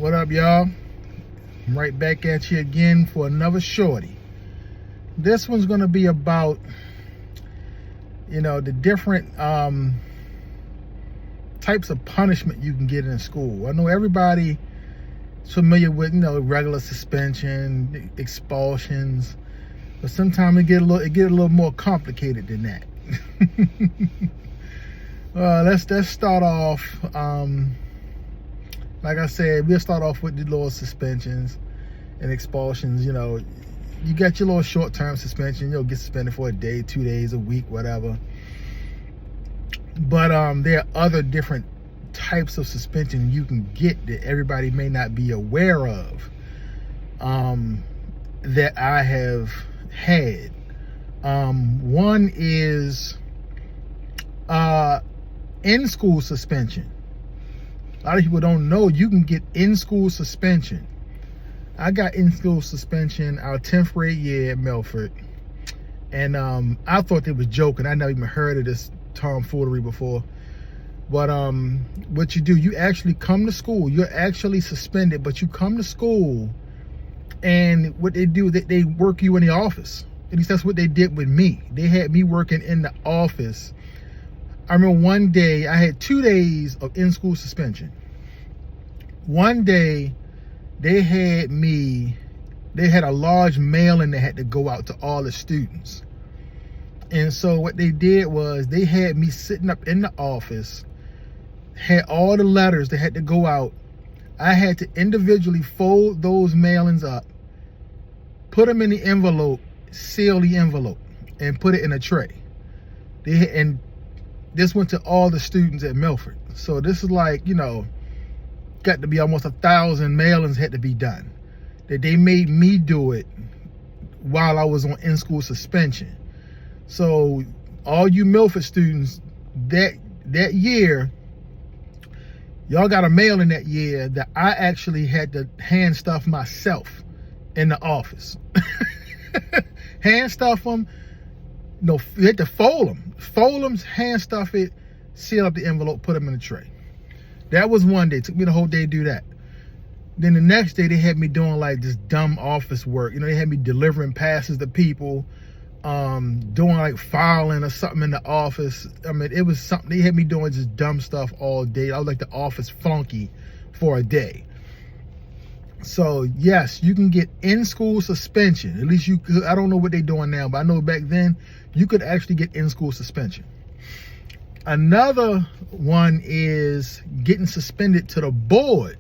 What up, y'all? I'm right back at you again for another shorty. This one's gonna be about, the different types of punishment you can get in school. I know everybody's familiar with, regular suspension, expulsions, but sometimes it get a little more complicated than that. Let's start off. Like I said, we'll start off with the little suspensions and expulsions. You got your little short-term suspension. You'll get suspended for a day, 2 days, a week, whatever. But there are other different types of suspension you can get that everybody may not be aware of, that I have had. One is in-school suspension. A lot of people don't know you can get in-school suspension. I got in-school suspension our 10th grade year at Milford. And I thought they was joking. I never even heard of this tomfoolery before. But what you do, you actually come to school. You're actually suspended, but you come to school, and what they do, they work you in the office. At least that's what they did with me. They had me working in the office. I remember one day, I had 2 days of in-school suspension. One day, they had a large mailing that had to go out to all the students. And so what they did was they had me sitting up in the office, had all the letters that had to go out. I had to individually fold those mailings up, put them in the envelope, seal the envelope, and put it in a tray. And this went to all the students at Milford. So this is like, got to be almost 1,000 mailings had to be done. That they made me do it while I was on in-school suspension. So all you Milford students, that year, y'all got a mailing that year that I actually had to hand stuff myself in the office. Hand stuff them. You had to fold them, hand stuff it, seal up the envelope, put them in a tray. That was one day. It took me the whole day to do that. Then the next day, they had me doing like this dumb office work. They had me delivering passes to people, doing like filing or something in the office. I mean, it was something. They had me doing just dumb stuff all day. I was like the office flunky for a day. So yes, you can get in-school suspension. At least you could. I don't know what they're doing now, but I know back then you could actually get in-school suspension. Another one is getting suspended to the board.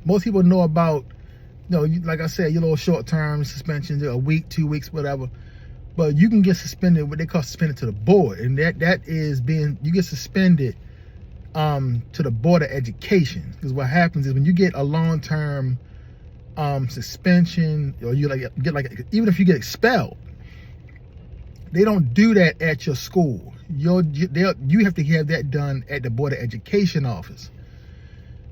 Most people know about, like I said, your little short-term suspensions, a week, 2 weeks, whatever. But you can get suspended, what they call suspended to the board, and that is you get suspended to the Board of Education. Because what happens is when you get a long-term suspension, or you even if you get expelled, they don't do that at your school. You have to have that done at the Board of Education office.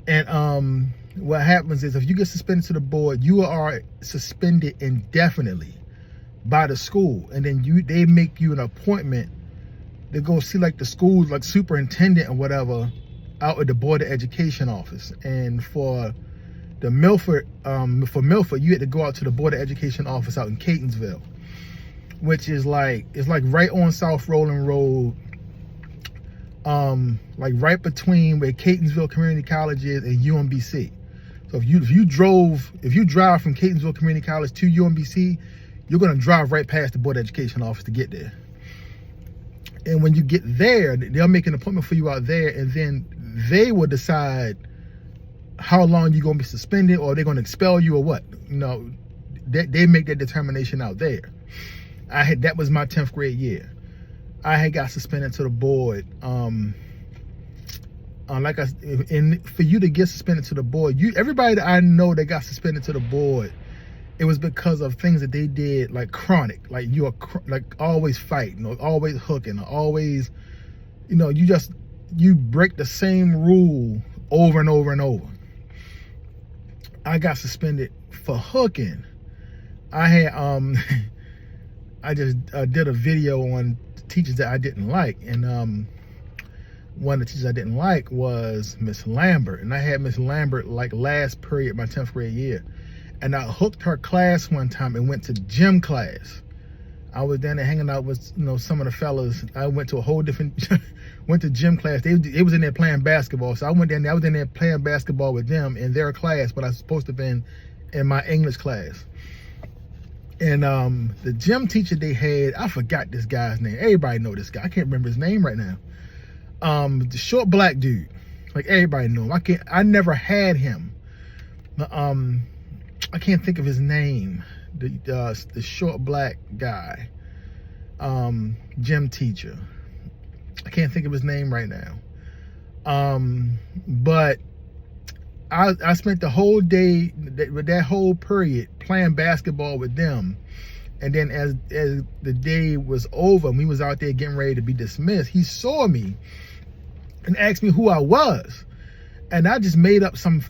And what happens is if you get suspended to the board, you are suspended indefinitely by the school, and then they make you an appointment to go see like the school's like superintendent or whatever out at the Board of Education office. And for the Milford, you had to go out to the Board of Education office out in Catonsville, which is it's right on South Rolling Road, like right between where Catonsville Community College is and UMBC. So if you drive from Catonsville Community College to UMBC, you're gonna drive right past the Board of Education office to get there. And when you get there, they'll make an appointment for you out there, and then they will decide how long you're gonna be suspended, or they're gonna expel you, or what. They make that determination out there. That was my 10th grade year. I had got suspended to the board. For you to get suspended to the board, everybody that I know that got suspended to the board, it was because of things that they did like chronic, like you are like always fighting, or always hooking, or always, you break the same rule over and over and over. I got suspended for hooking. I had I just did a video on teachers that I didn't like, and one of the teachers I didn't like was Miss Lambert. And I had Miss Lambert like last period my 10th grade year. And I hooked her class one time and went to gym class. I was down there hanging out with, you know, some of the fellas. I went to a whole different, went to gym class. They was in there playing basketball. So I went down there, I was in there playing basketball with them in their class, but I was supposed to have been in my English class. And the gym teacher they had, I forgot this guy's name. Everybody know this guy. I can't remember his name right now. The short black dude. Like everybody knew him. I never had him. I can't think of his name. The short black guy, gym teacher. I can't think of his name right now. But I spent the whole day with that whole period playing basketball with them. And then as the day was over and we was out there getting ready to be dismissed, he saw me and asked me who I was. And I just made up some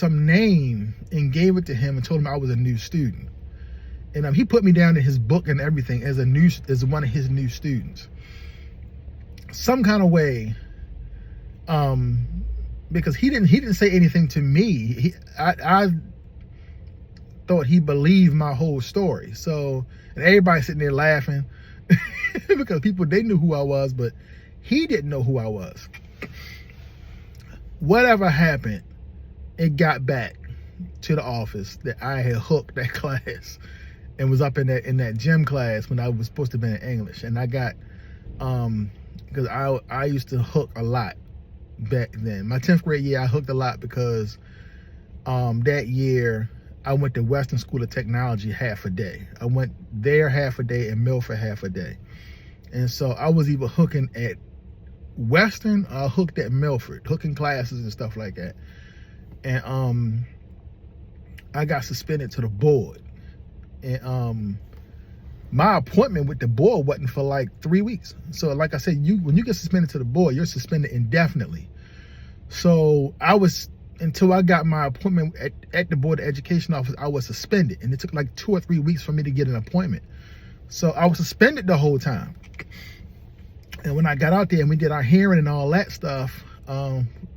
name and gave it to him and told him I was a new student. And he put me down in his book and everything as one of his new students. Some kind of way, because he didn't say anything to me. I thought he believed my whole story. So, and everybody sitting there laughing because they knew who I was, but he didn't know who I was. Whatever happened, it got back to the office that I had hooked that class and was up in that gym class when I was supposed to be in English. And I got, because I used to hook a lot back then. My 10th grade year, I hooked a lot because that year I went to Western School of Technology half a day. I went there half a day and Milford half a day. And so I was either hooking at Western or hooked at Milford, hooking classes and stuff like that. And I got suspended to the board. And my appointment with the board wasn't for like 3 weeks. So like I said, when you get suspended to the board, you're suspended indefinitely. So until I got my appointment at the Board of Education office, I was suspended. And it took like 2 or 3 weeks for me to get an appointment. So I was suspended the whole time. And when I got out there and we did our hearing and all that stuff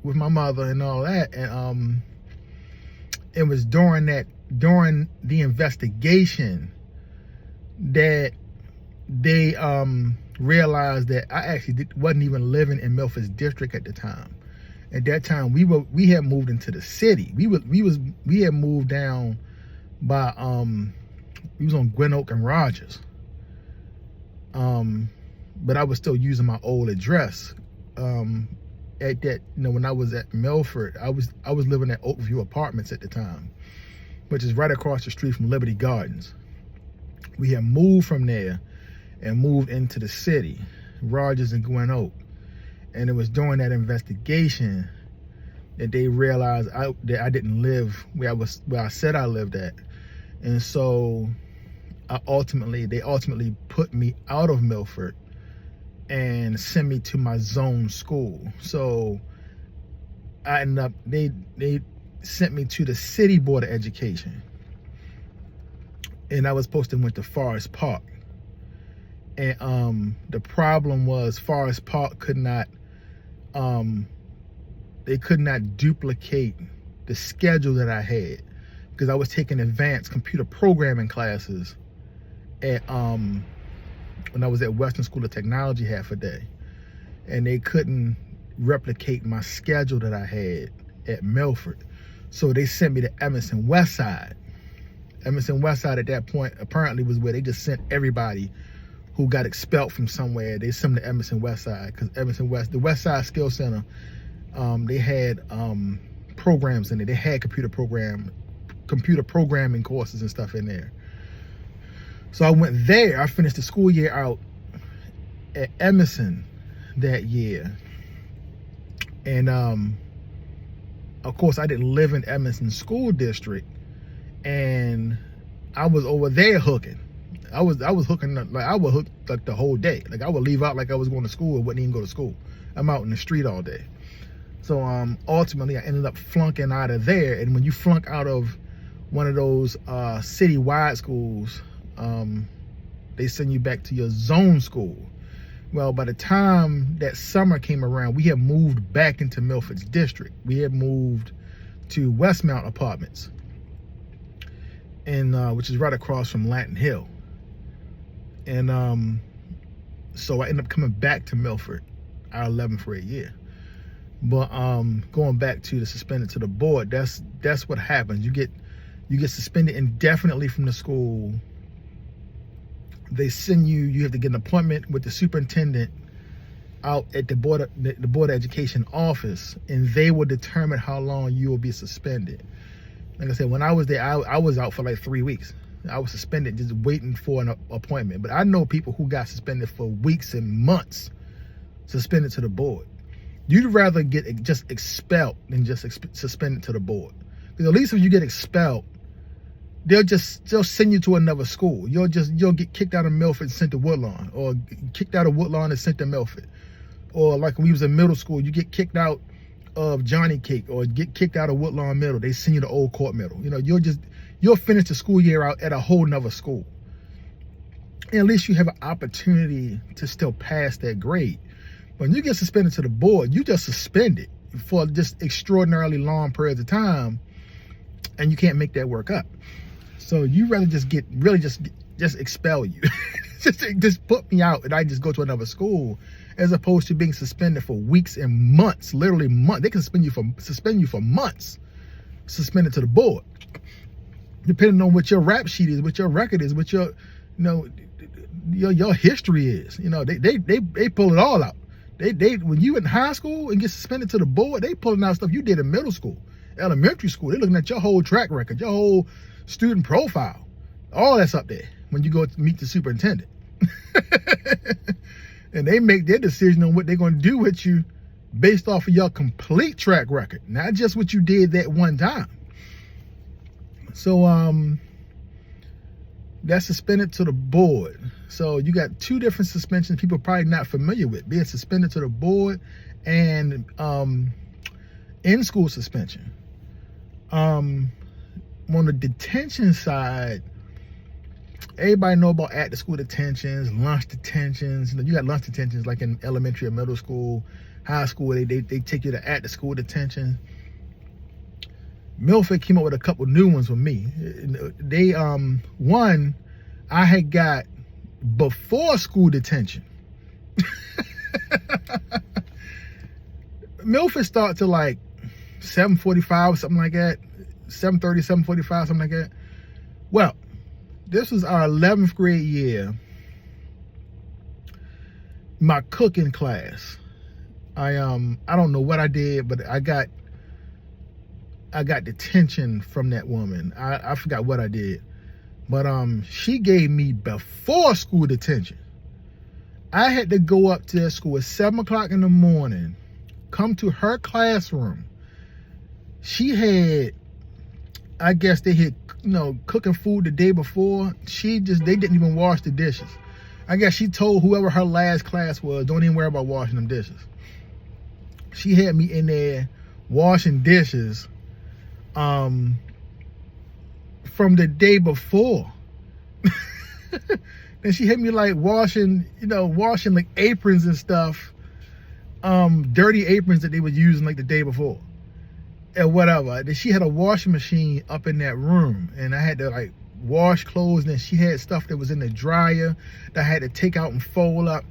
with my mother and all that, and it was during the investigation that they realized that I actually wasn't even living in Milford's district at the time. At that time, we had moved into the city. We had moved down by we was on Gwen Oak and Rogers. But I was still using my old address. At that, when I was at Milford, I was living at Oakview Apartments at the time, which is right across the street from Liberty Gardens. We had moved from there and moved into the city, Rogers and Gwen Oak. And it was during that investigation that they realized that I didn't live where I said I lived at. And so they ultimately put me out of Milford and sent me to my zone school. So I ended up, they sent me to the City Board of Education. And I was supposed to went to Forest Park. And the problem was Forest Park could not duplicate the schedule that I had, because I was taking advanced computer programming classes at when I was at Western School of Technology half a day, and they couldn't replicate my schedule that I had at Milford. So they sent me to Emerson Westside. Emerson Westside at that point apparently was where they just sent everybody who got expelled from somewhere. They sent them to Emerson Westside, because the Westside Skill Center, they had programs in it. They had computer programming courses and stuff in there. So I went there. I finished the school year out at Emerson that year. And of course I didn't live in Emerson School District, and I was over there hooking. I was hooking, like I would hook like the whole day. Like I would leave out like I was going to school and wouldn't even go to school. I'm out in the street all day. So ultimately I ended up flunking out of there. And when you flunk out of one of those citywide schools, they send you back to your zone school. Well, by the time that summer came around, we had moved back into Milford's district. We had moved to Westmount Apartments, and which is right across from Latin Hill. And so I ended up coming back to Milford our 11th grade year. But going back to the suspended to the board, that's what happens. You get suspended indefinitely from the school. They send you. You have to get an appointment with the superintendent out at the board of education office, and they will determine how long you will be suspended. Like I said, when I was there, I was out for like 3 weeks. I was suspended, just waiting for an appointment. But I know people who got suspended for weeks and months, suspended to the board. You'd rather get just expelled than just suspended to the board. Because at least if you get expelled, they'll send you to another school. You'll get kicked out of Milford and sent to Woodlawn, or kicked out of Woodlawn and sent to Milford. Or like when we was in middle school, you get kicked out of Johnny Cake or get kicked out of Woodlawn Middle. They send you to Old Court Middle. You know, you'll finish the school year out at a whole nother school. And at least you have an opportunity to still pass that grade. When you get suspended to the board, you just suspended for just extraordinarily long periods of time, and you can't make that work up. So you rather just expel you. just put me out and I just go to another school, as opposed to being suspended for weeks and months, literally months. They can suspend you for months, suspended to the board, depending on what your rap sheet is, what your record is, what your history is. You know, they pull it all out. They when you in high school and get suspended to the board, they pulling out stuff you did in middle school, elementary school. They're looking at your whole track record, your whole student profile. All that's up there when you go to meet the superintendent. And they make their decision on what they're going to do with you based off of your complete track record, not just what you did that one time. So that's suspended to the board. So you got two different suspensions people are probably not familiar with, being suspended to the board and in-school suspension. On the detention side, everybody know about after-school detentions, lunch detentions. You know, you got lunch detentions like in elementary or middle school, high school. They take you to after-school detention. Milford came up with a couple new ones with me. They one I had got before school detention. Milford start to like 7:45 or something like that, 7:30, 7:45, something like that. Well, this was our 11th grade year. My cooking class. I don't know what I did, but I got detention from that woman. I forgot what I did. But she gave me before school detention. I had to go up to that school at 7 o'clock in the morning, come to her classroom. She had, I guess they had, cooking food the day before. They didn't even wash the dishes. I guess she told whoever her last class was, don't even worry about washing them dishes. She had me in there washing dishes from the day before. And she had me like washing like aprons and stuff, dirty aprons that they were using like the day before and whatever. Then she had a washing machine up in that room, and I had to like wash clothes, and then she had stuff that was in the dryer that I had to take out and fold up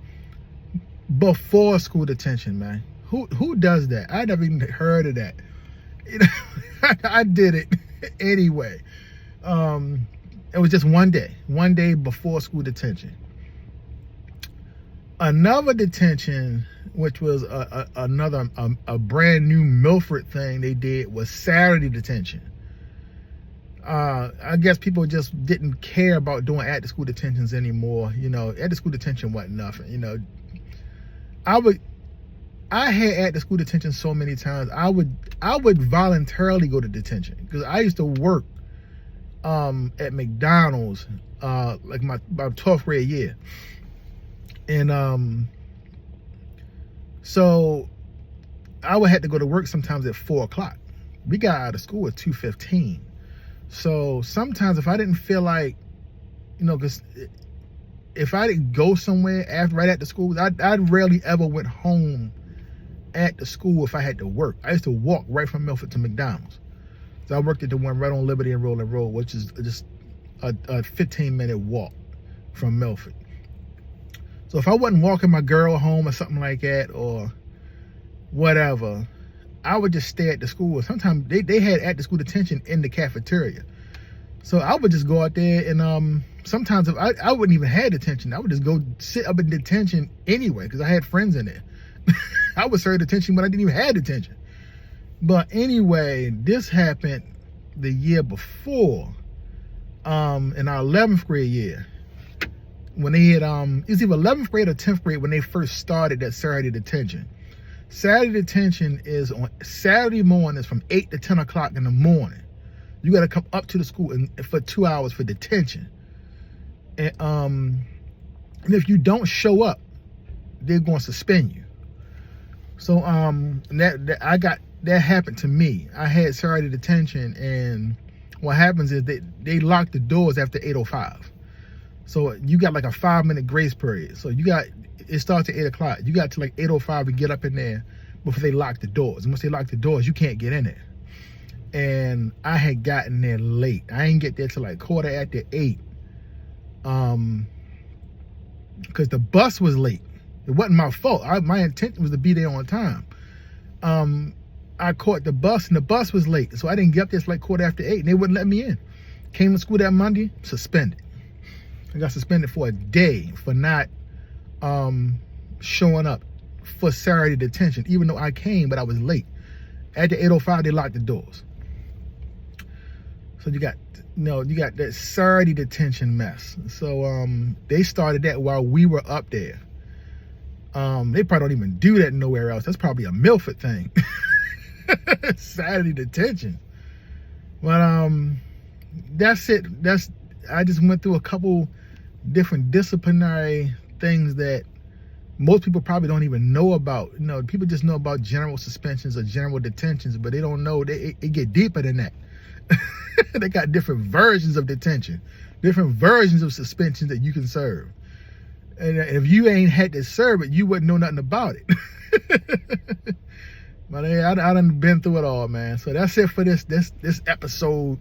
before school detention, man. Who does that? I never even heard of that. I did it anyway. It was just one day before school detention. Another detention, which was a brand new Milford thing they did, was Saturday detention. I guess people just didn't care about doing after school detentions anymore. After school detention wasn't nothing. I had after school detention so many times. I would voluntarily go to detention because I used to work at McDonald's like my 12th grade year, and so I would have to go to work sometimes at 4 o'clock. We got out of school at 2:15. So sometimes if I didn't feel like, because if I didn't go somewhere right after school, I rarely ever went home at the school if I had to work. I used to walk right from Milford to McDonald's. So I worked at the one right on Liberty and Roland Road, which is just a 15-minute walk from Milford. So if I wasn't walking my girl home or something like that or whatever, I would just stay at the school. Sometimes they had after school detention in the cafeteria. So I would just go out there and sometimes if I wouldn't even have detention. I would just go sit up in detention anyway because I had friends in there. I would serve detention when I didn't even have detention. But anyway, this happened the year before, in our 11th grade year. When they had, it was either 11th grade or 10th grade when they first started that Saturday detention. Saturday detention is on Saturday mornings from 8 to 10 o'clock in the morning. You got to come up to the school for 2 hours for detention. And if you don't show up, they're going to suspend you. So that happened to me. I had Saturday detention, and what happens is they lock the doors after 8:05. So you got like a 5-minute grace period. So it starts at 8 o'clock. You got to like 8:05 to get up in there before they lock the doors. And once they lock the doors, you can't get in there. And I had gotten there late. I didn't get there till like 8:15. Because the bus was late. It wasn't my fault. My intent was to be there on time. I caught the bus and the bus was late. So I didn't get up there till like 8:15 and they wouldn't let me in. Came to school that Monday, suspended. I got suspended for a day for not showing up for Saturday detention, even though I came, but I was late. After 8:05, they locked the doors. So you got that Saturday detention mess. So they started that while we were up there. They probably don't even do that nowhere else. That's probably a Milford thing. Saturday detention. But that's it. I just went through a couple different disciplinary things that most people probably don't even know about. You know, people just know about general suspensions or general detentions, but they don't know it get deeper than that. They got different versions of detention, different versions of suspensions that you can serve. And if you ain't had to serve it, you wouldn't know nothing about it. But hey, I done been through it all, man. So that's it for this episode.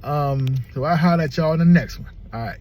So I'll holler at y'all in the next one. All right.